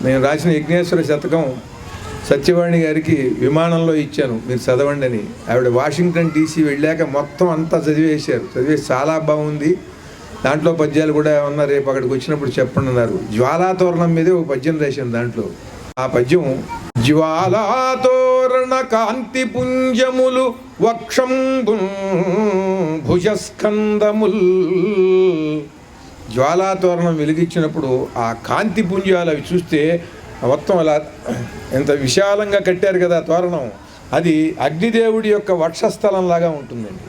నేను రాసిన యజ్ఞేశ్వర శతకం సత్యవాణి గారికి విమానంలో ఇచ్చాను, మీరు చదవండి అని. ఆవిడ వాషింగ్టన్ DC వెళ్ళాక మొత్తం అంతా చదివేశారు. చదివేసి చాలా బాగుంది, దాంట్లో పద్యాలు కూడా ఏమన్నా రేపు అక్కడికి వచ్చినప్పుడు చెప్పండి అన్నారు. జ్వాలాతోరణం మీదే ఒక పద్యం రాశాను. దాంట్లో ఆ పద్యం: జ్వాలాతోరణ కాంతి పుంజములు వక్షంబున్ భుజస్కందముల్. జ్వాలాతోరణం వెలిగించినప్పుడు ఆ కాంతి పుంజాలు అవి చూస్తే మొత్తం అలా ఎంత విశాలంగా కట్టారు కదా తోరణం, అది అగ్నిదేవుడి యొక్క వక్షస్థలంలాగా ఉంటుందండి.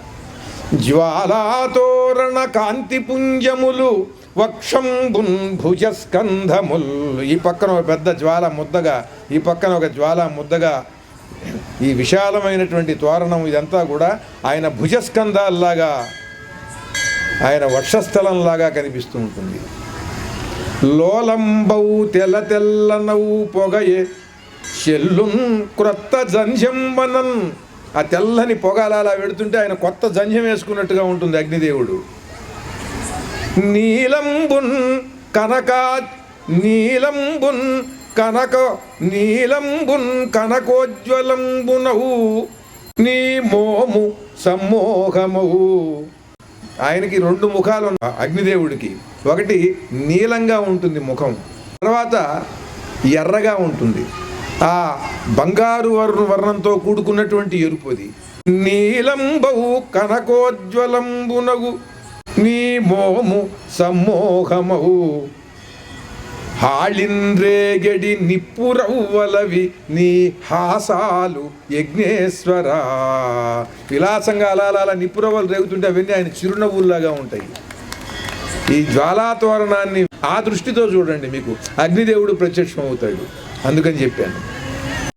జ్వాలాతోరణ కాంతి పుంజములు వక్షంబున్ భుజస్కంధముల్. ఈ పక్కన ఒక పెద్ద జ్వాల ముద్దగా, ఈ పక్కన ఒక జ్వాల ముద్దగా, ఈ విశాలమైనటువంటి తోరణం ఇదంతా కూడా ఆయన భుజస్కంధాల్లాగా, ఆయన వక్షస్థలంలాగా కనిపిస్తూ ఉంటుంది. లోలంబౌ తెల్ల తెల్లనవు పొగయే చెల్లున్ క్రొత్త జంజంబనన్. ఆ తెల్లని పొగ అలా వెడుతుంటే ఆయన కొత్త జంజం వేసుకున్నట్టుగా ఉంటుంది అగ్నిదేవుడు. నీలంబున్ కనకా నీలంబున్ కనక నీలంబున్ కనకోజ్వలంబునవు నీ మోము సమ్మోహమవు. ఆయనకి 2 ముఖాలు ఉన్నాయి అగ్నిదేవుడికి. ఒకటి నీలంగా ఉంటుంది ముఖం, తర్వాత ఎర్రగా ఉంటుంది. ఆ బంగారు వర్ణంతో కూడుకున్నటువంటి ఎరుపుది. నీలంబవు కనకోజ్వలంబునగు నీ మోము సమ్మోహమవు. హాళింద్రేగడి నిప్పురవ్వలవి నీ హాసాలు యజ్ఞేశ్వరా. విలాసంగా అలా నిప్పురవ్వలు రేగుతుంటే అవన్నీ ఆయన చిరునవ్వుల్లాగా ఉంటాయి. ఈ జ్వాలాతోరణాన్ని ఆ దృష్టితో చూడండి, మీకు అగ్నిదేవుడు ప్రత్యక్షం అవుతాడు. అందుకని చెప్పాను.